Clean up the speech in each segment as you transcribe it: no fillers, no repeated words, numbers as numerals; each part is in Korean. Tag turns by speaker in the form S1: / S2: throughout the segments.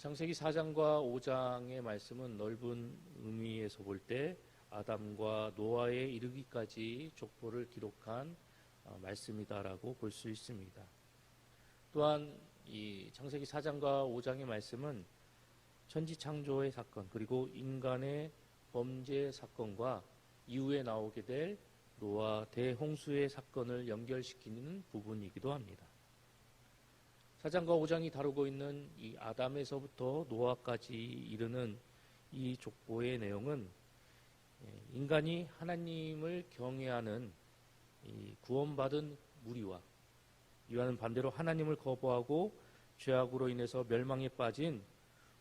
S1: 창세기 4장과 5장의 말씀은 넓은 의미에서 볼 때 아담과 노아에 이르기까지 족보를 기록한 말씀이다라고 볼 수 있습니다. 또한 이 창세기 4장과 5장의 말씀은 천지창조의 사건, 그리고 인간의 범죄 사건과 이후에 나오게 될 노아 대홍수의 사건을 연결시키는 부분이기도 합니다. 4장과 5장이 다루고 있는 이 아담에서부터 노아까지 이르는 이 족보의 내용은 인간이 하나님을 경외하는 이 구원받은 무리와 이와는 반대로 하나님을 거부하고 죄악으로 인해서 멸망에 빠진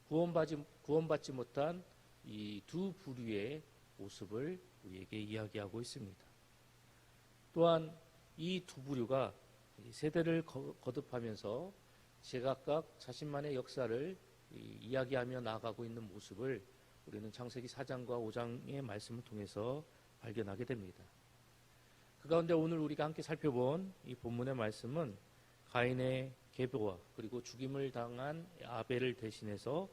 S1: 구원받지 못한 이 두 부류의 모습을 우리에게 이야기하고 있습니다. 또한 이 두 부류가 세대를 거듭하면서 제각각 자신만의 역사를 이야기하며 나아가고 있는 모습을 우리는 창세기 4장과 5장의 말씀을 통해서 발견하게 됩니다. 그 가운데 오늘 우리가 함께 살펴본 이 본문의 말씀은 가인의 계보와 그리고 죽임을 당한 아벨을 대신해서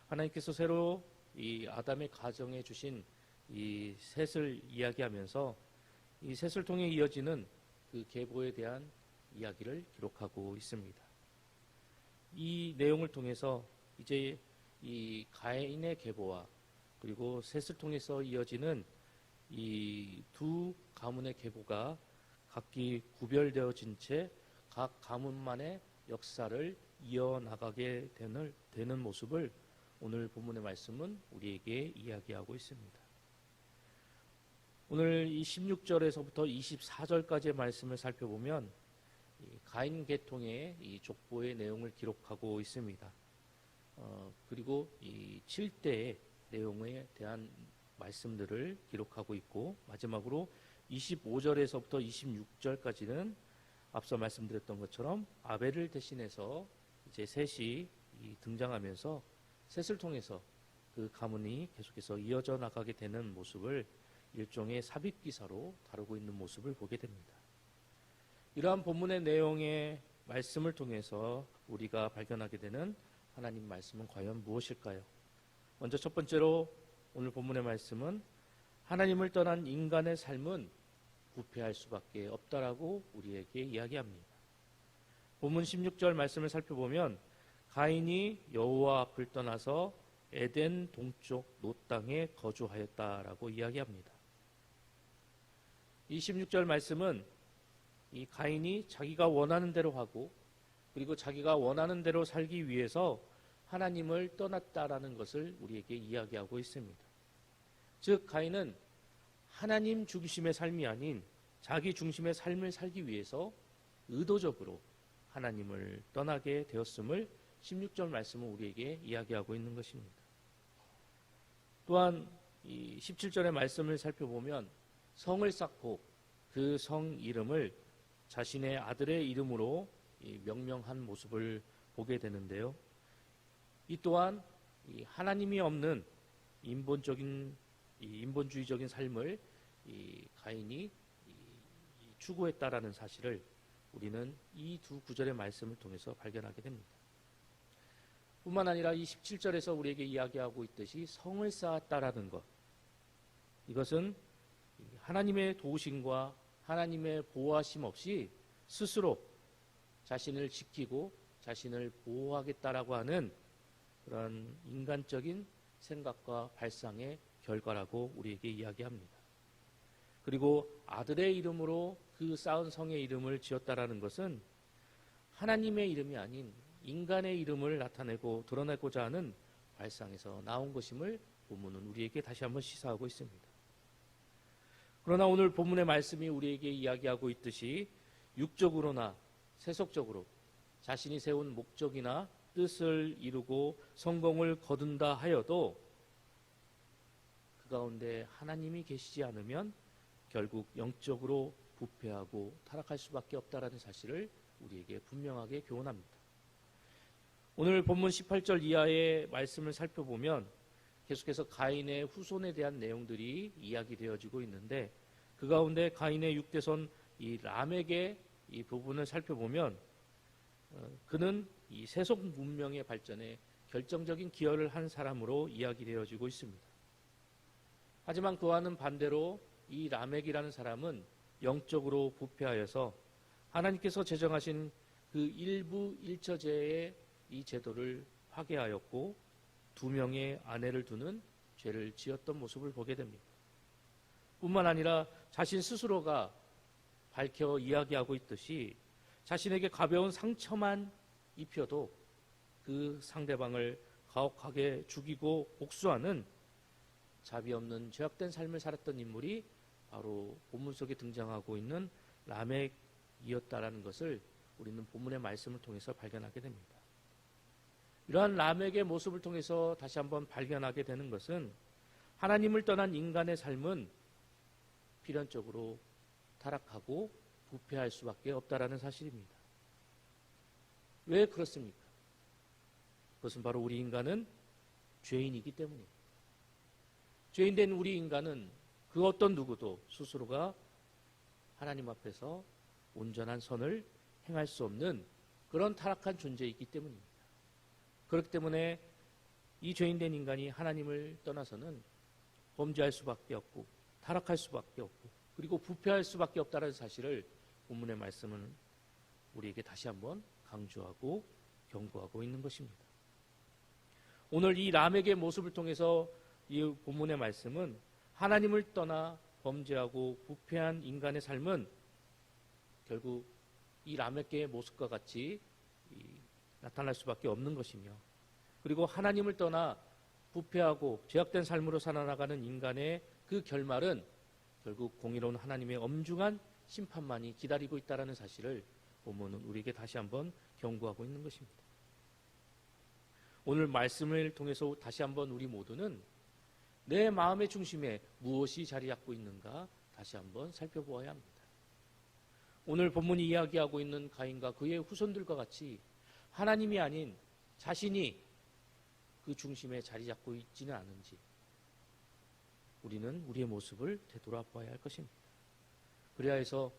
S1: 하나님께서 새로 이 아담의 가정에 주신 이 셋을 이야기하면서 이 셋을 통해 이어지는 그 계보에 대한 이야기를 기록하고 있습니다. 이 내용을 통해서 이제 이 가인의 계보와 그리고 셋을 통해서 이어지는 이 두 가문의 계보가 각기 구별되어진 채 각 가문만의 역사를 이어나가게 되는 모습을 오늘 본문의 말씀은 우리에게 이야기하고 있습니다. 오늘 이 16절에서부터 24절까지의 말씀을 살펴보면 가인 계통의 이 족보의 내용을 기록하고 있습니다. 그리고 이 7대의 내용에 대한 말씀들을 기록하고 있고 마지막으로 25절에서부터 26절까지는 앞서 말씀드렸던 것처럼 아벨을 대신해서 이제 셋이 등장하면서 셋을 통해서 그 가문이 계속해서 이어져 나가게 되는 모습을 일종의 삽입 기사로 다루고 있는 모습을 보게 됩니다. 이러한 본문의 내용의 말씀을 통해서 우리가 발견하게 되는 하나님 말씀은 과연 무엇일까요? 먼저 첫 번째로 오늘 본문의 말씀은 하나님을 떠난 인간의 삶은 부패할 수밖에 없다라고 우리에게 이야기합니다. 본문 16절 말씀을 살펴보면 가인이 여호와 앞을 떠나서 에덴 동쪽 놋 땅에 거주하였다라고 이야기합니다. 이 16절 말씀은 이 가인이 자기가 원하는 대로 하고 그리고 자기가 원하는 대로 살기 위해서 하나님을 떠났다라는 것을 우리에게 이야기하고 있습니다. 즉 가인은 하나님 중심의 삶이 아닌 자기 중심의 삶을 살기 위해서 의도적으로 하나님을 떠나게 되었음을 16절 말씀은 우리에게 이야기하고 있는 것입니다. 또한 이 17절의 말씀을 살펴보면 성을 쌓고 그 성 이름을 자신의 아들의 이름으로 명명한 모습을 보게 되는데요. 이 또한 하나님이 없는 인본주의적인 삶을 가인이 추구했다라는 사실을 우리는 이 두 구절의 말씀을 통해서 발견하게 됩니다. 뿐만 아니라 이 17절에서 우리에게 이야기하고 있듯이 성을 쌓았다라는 것, 이것은 하나님의 도우심과 하나님의 보호하심 없이 스스로 자신을 지키고 자신을 보호하겠다라고 하는 그런 인간적인 생각과 발상의 결과라고 우리에게 이야기합니다. 그리고 아들의 이름으로 그 쌓은 성의 이름을 지었다라는 것은 하나님의 이름이 아닌 인간의 이름을 나타내고 드러내고자 하는 발상에서 나온 것임을 본문은 우리에게 다시 한번 시사하고 있습니다. 그러나 오늘 본문의 말씀이 우리에게 이야기하고 있듯이 육적으로나 세속적으로 자신이 세운 목적이나 뜻을 이루고 성공을 거둔다 하여도 그 가운데 하나님이 계시지 않으면 결국 영적으로 부패하고 타락할 수밖에 없다라는 사실을 우리에게 분명하게 교훈합니다. 오늘 본문 18절 이하의 말씀을 살펴보면 계속해서 가인의 후손에 대한 내용들이 이야기되어지고 있는데 그 가운데 가인의 6대손 이 람에게 이 부분을 살펴보면 그는 이 세속 문명의 발전에 결정적인 기여를 한 사람으로 이야기되어지고 있습니다. 하지만 그와는 반대로 이 라멕이라는 사람은 영적으로 부패하여서 하나님께서 제정하신 그 일부 일처제의 이 제도를 파괴하였고 2명의 아내를 두는 죄를 지었던 모습을 보게 됩니다. 뿐만 아니라 자신 스스로가 밝혀 이야기하고 있듯이 자신에게 가벼운 상처만 입혀도 그 상대방을 가혹하게 죽이고 복수하는 자비 없는 죄악된 삶을 살았던 인물이 바로 본문 속에 등장하고 있는 라멕이었다라는 것을 우리는 본문의 말씀을 통해서 발견하게 됩니다. 이러한 라멕의 모습을 통해서 다시 한번 발견하게 되는 것은 하나님을 떠난 인간의 삶은 필연적으로 타락하고 부패할 수밖에 없다라는 사실입니다. 왜 그렇습니까? 그것은 바로 우리 인간은 죄인이기 때문입니다. 죄인된 우리 인간은 그 어떤 누구도 스스로가 하나님 앞에서 온전한 선을 행할 수 없는 그런 타락한 존재이기 때문입니다. 그렇기 때문에 이 죄인된 인간이 하나님을 떠나서는 범죄할 수밖에 없고 타락할 수밖에 없고 그리고 부패할 수밖에 없다는 사실을 본문의 말씀은 우리에게 다시 한번 강조하고 경고하고 있는 것입니다. 오늘 이 라멕의 모습을 통해서 이 본문의 말씀은 하나님을 떠나 범죄하고 부패한 인간의 삶은 결국 이 라멕의 모습과 같이 나타날 수밖에 없는 것이며 그리고 하나님을 떠나 부패하고 죄악된 삶으로 살아나가는 인간의 그 결말은 결국 공의로운 하나님의 엄중한 심판만이 기다리고 있다는 사실을 본문은 우리에게 다시 한번 경고하고 있는 것입니다. 오늘 말씀을 통해서 다시 한번 우리 모두는 내 마음의 중심에 무엇이 자리 잡고 있는가 다시 한번 살펴보아야 합니다. 오늘 본문이 이야기하고 있는 가인과 그의 후손들과 같이 하나님이 아닌 자신이 그 중심에 자리 잡고 있지는 않은지 우리는 우리의 모습을 되돌아봐야 할 것입니다. 그래야 해서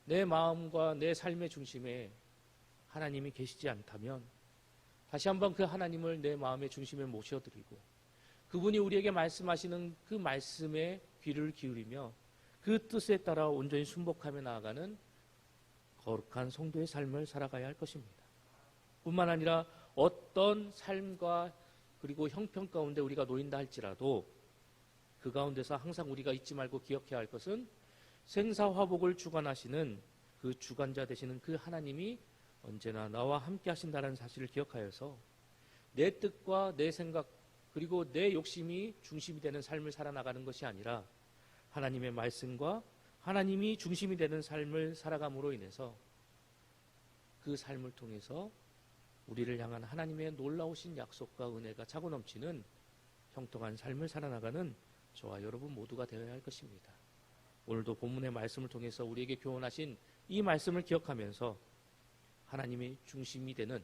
S1: 내 마음과 내 삶의 중심에 하나님이 계시지 않다면 다시 한번 그 하나님을 내 마음의 중심에 모셔드리고 그분이 우리에게 말씀하시는 그 말씀에 귀를 기울이며 그 뜻에 따라 온전히 순복하며 나아가는 거룩한 성도의 삶을 살아가야 할 것입니다. 뿐만 아니라 어떤 삶과 그리고 형편 가운데 우리가 놓인다 할지라도 그 가운데서 항상 우리가 잊지 말고 기억해야 할 것은 생사화복을 주관하시는 그 주관자 되시는 그 하나님이 언제나 나와 함께 하신다는 사실을 기억하여서 내 뜻과 내 생각 그리고 내 욕심이 중심이 되는 삶을 살아나가는 것이 아니라 하나님의 말씀과 하나님이 중심이 되는 삶을 살아감으로 인해서 그 삶을 통해서 우리를 향한 하나님의 놀라우신 약속과 은혜가 차고 넘치는 형통한 삶을 살아나가는 저와 여러분 모두가 되어야 할 것입니다. 오늘도 본문의 말씀을 통해서 우리에게 교훈하신 이 말씀을 기억하면서 하나님의 중심이 되는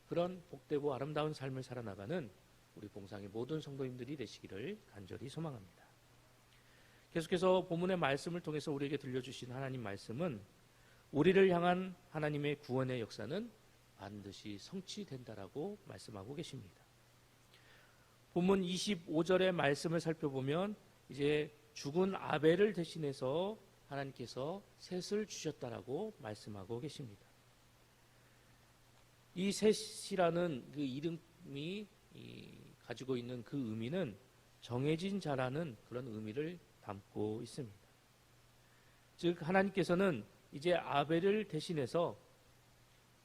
S1: 그런 복되고 아름다운 삶을 살아나가는 우리 봉상의 모든 성도님들이 되시기를 간절히 소망합니다. 계속해서 본문의 말씀을 통해서 우리에게 들려주신 하나님 말씀은 우리를 향한 하나님의 구원의 역사는 반드시 성취된다라고 말씀하고 계십니다. 본문 25절의 말씀을 살펴보면 이제 죽은 아벨을 대신해서 하나님께서 셋을 주셨다라고 말씀하고 계십니다. 이 셋이라는 그 이름이 가지고 있는 그 의미는 정해진 자라는 그런 의미를 담고 있습니다. 즉 하나님께서는 이제 아벨을 대신해서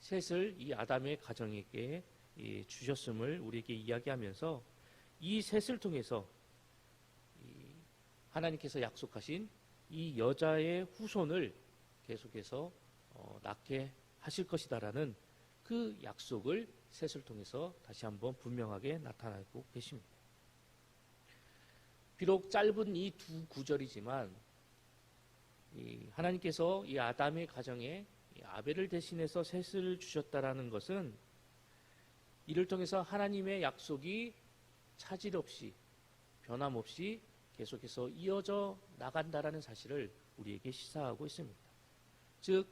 S1: 셋을 이 아담의 가정에게 주셨음을 우리에게 이야기하면서 이 셋을 통해서 하나님께서 약속하신 이 여자의 후손을 계속해서 낳게 하실 것이다라는 그 약속을 셋을 통해서 다시 한번 분명하게 나타나고 계십니다. 비록 짧은 이 두 구절이지만 하나님께서 이 아담의 가정에 아벨을 대신해서 셋을 주셨다라는 것은 이를 통해서 하나님의 약속이 차질 없이 변함없이 계속해서 이어져 나간다라는 사실을 우리에게 시사하고 있습니다. 즉,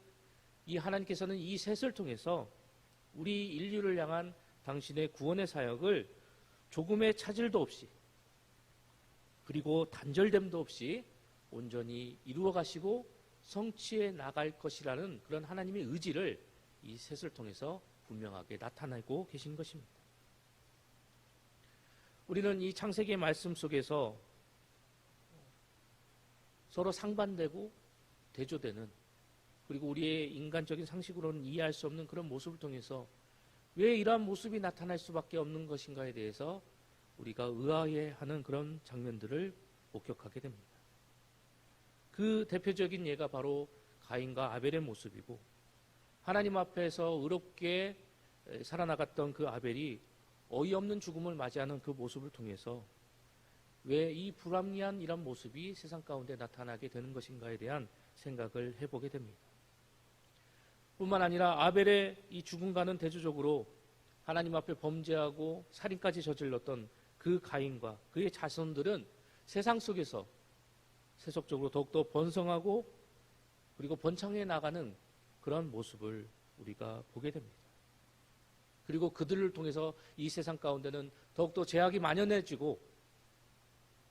S1: 이 하나님께서는 이 셋을 통해서 우리 인류를 향한 당신의 구원의 사역을 조금의 차질도 없이 그리고 단절됨도 없이 온전히 이루어 가시고 성취해 나갈 것이라는 그런 하나님의 의지를 이 셋을 통해서 분명하게 나타내고 계신 것입니다. 우리는 이 창세기의 말씀 속에서 서로 상반되고 대조되는, 그리고 우리의 인간적인 상식으로는 이해할 수 없는 그런 모습을 통해서 왜 이러한 모습이 나타날 수밖에 없는 것인가에 대해서 우리가 의아해하는 그런 장면들을 목격하게 됩니다. 그 대표적인 예가 바로 가인과 아벨의 모습이고, 하나님 앞에서 의롭게 살아나갔던 그 아벨이 어이없는 죽음을 맞이하는 그 모습을 통해서 왜 이 불합리한 이런 모습이 세상 가운데 나타나게 되는 것인가에 대한 생각을 해보게 됩니다. 뿐만 아니라 아벨의 이 죽음과는 대조적으로 하나님 앞에 범죄하고 살인까지 저질렀던 그 가인과 그의 자손들은 세상 속에서 세속적으로 더욱더 번성하고 그리고 번창해 나가는 그런 모습을 우리가 보게 됩니다. 그리고 그들을 통해서 이 세상 가운데는 더욱더 죄악이 만연해지고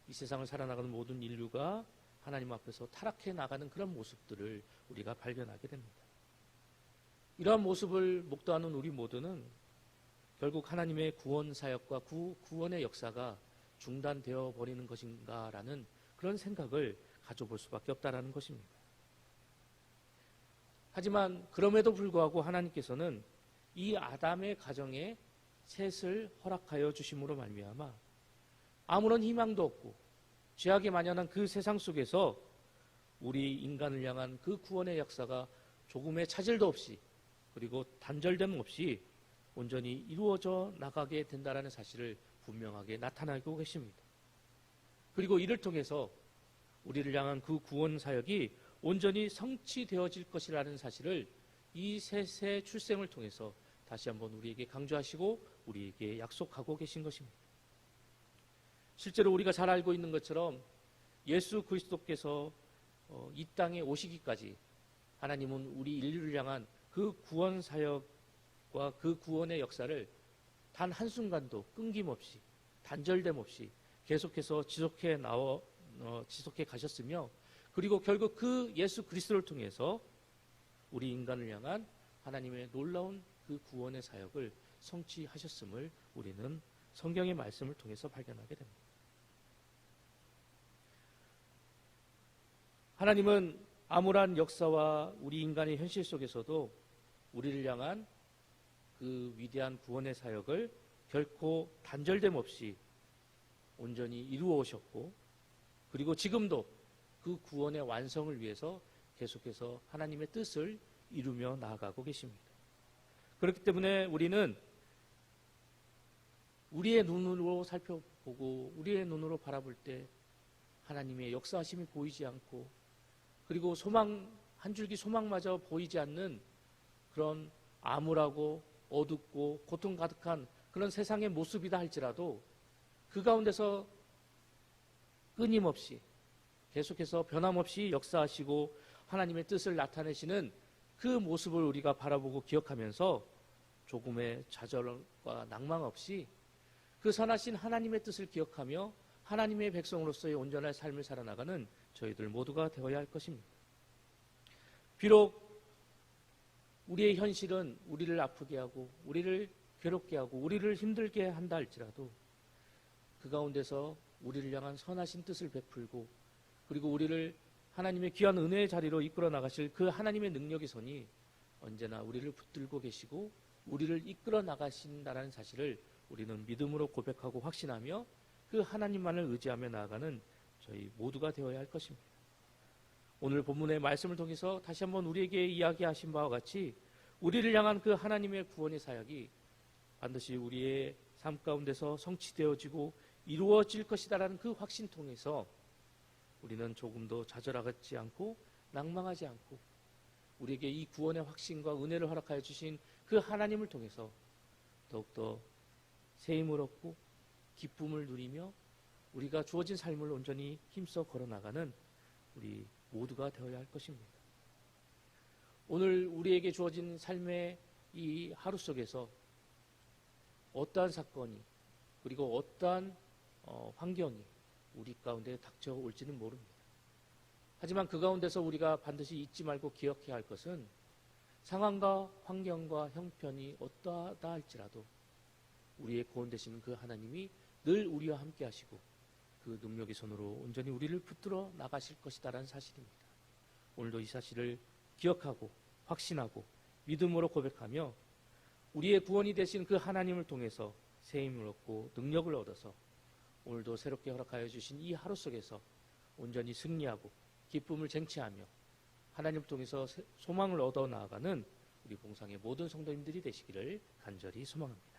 S1: 이 세상을 살아나가는 모든 인류가 하나님 앞에서 타락해 나가는 그런 모습들을 우리가 발견하게 됩니다. 이러한 모습을 목도하는 우리 모두는 결국 하나님의 구원 사역과 구원의 역사가 중단되어 버리는 것인가라는 그런 생각을 가져볼 수밖에 없다라는 것입니다. 하지만 그럼에도 불구하고 하나님께서는 이 아담의 가정에 셋을 허락하여 주심으로 말미암아 아무런 희망도 없고 죄악에 만연한 그 세상 속에서 우리 인간을 향한 그 구원의 역사가 조금의 차질도 없이 그리고 단절됨 없이 온전히 이루어져 나가게 된다는 사실을 분명하게 나타내고 계십니다. 그리고 이를 통해서 우리를 향한 그 구원 사역이 온전히 성취되어질 것이라는 사실을 이 셋의 출생을 통해서 다시 한번 우리에게 강조하시고 우리에게 약속하고 계신 것입니다. 실제로 우리가 잘 알고 있는 것처럼 예수 그리스도께서 이 땅에 오시기까지 하나님은 우리 인류를 향한 그 구원 사역과 그 구원의 역사를 단 한순간도 끊김없이 단절됨 없이 계속해서 지속해 가셨으며, 그리고 결국 그 예수 그리스도를 통해서 우리 인간을 향한 하나님의 놀라운 그 구원의 사역을 성취하셨음을 우리는 성경의 말씀을 통해서 발견하게 됩니다. 하나님은 암울한 역사와 우리 인간의 현실 속에서도 우리를 향한 그 위대한 구원의 사역을 결코 단절됨 없이 온전히 이루어 오셨고, 그리고 지금도 그 구원의 완성을 위해서 계속해서 하나님의 뜻을 이루며 나아가고 계십니다. 그렇기 때문에 우리는 우리의 눈으로 살펴보고 우리의 눈으로 바라볼 때 하나님의 역사하심이 보이지 않고, 그리고 한 줄기 소망마저 보이지 않는 그런 암울하고 어둡고 고통 가득한 그런 세상의 모습이다 할지라도 그 가운데서 끊임없이 계속해서 변함없이 역사하시고 하나님의 뜻을 나타내시는 그 모습을 우리가 바라보고 기억하면서 조금의 좌절과 낭망 없이 그 선하신 하나님의 뜻을 기억하며 하나님의 백성으로서의 온전한 삶을 살아나가는 저희들 모두가 되어야 할 것입니다. 비록 우리의 현실은 우리를 아프게 하고 우리를 괴롭게 하고 우리를 힘들게 한다 할지라도 그 가운데서 우리를 향한 선하신 뜻을 베풀고 그리고 우리를 하나님의 귀한 은혜의 자리로 이끌어 나가실 그 하나님의 능력의 손이 언제나 우리를 붙들고 계시고 우리를 이끌어 나가신다는 사실을 우리는 믿음으로 고백하고 확신하며 그 하나님만을 의지하며 나아가는 저희 모두가 되어야 할 것입니다. 오늘 본문의 말씀을 통해서 다시 한번 우리에게 이야기하신 바와 같이 우리를 향한 그 하나님의 구원의 사역이 반드시 우리의 삶 가운데서 성취되어지고 이루어질 것이다라는 그 확신 통해서 우리는 조금도 좌절하지 않고 낭망하지 않고 우리에게 이 구원의 확신과 은혜를 허락하여 주신 그 하나님을 통해서 더욱더 새 힘을 얻고 기쁨을 누리며 우리가 주어진 삶을 온전히 힘써 걸어나가는 우리 모두가 되어야 할 것입니다. 오늘 우리에게 주어진 삶의 이 하루 속에서 어떠한 사건이 그리고 어떠한 환경이 우리 가운데 닥쳐올지는 모릅니다. 하지만 그 가운데서 우리가 반드시 잊지 말고 기억해야 할 것은 상황과 환경과 형편이 어떠하다 할지라도 우리의 구원 되시는 그 하나님이 늘 우리와 함께 하시고 그 능력의 손으로 온전히 우리를 붙들어 나가실 것이다라는 사실입니다. 오늘도 이 사실을 기억하고 확신하고 믿음으로 고백하며 우리의 구원이 되신 그 하나님을 통해서 새 힘을 얻고 능력을 얻어서 오늘도 새롭게 허락하여 주신 이 하루 속에서 온전히 승리하고 기쁨을 쟁취하며 하나님을 통해서 소망을 얻어 나아가는 우리 봉상의 모든 성도님들이 되시기를 간절히 소망합니다.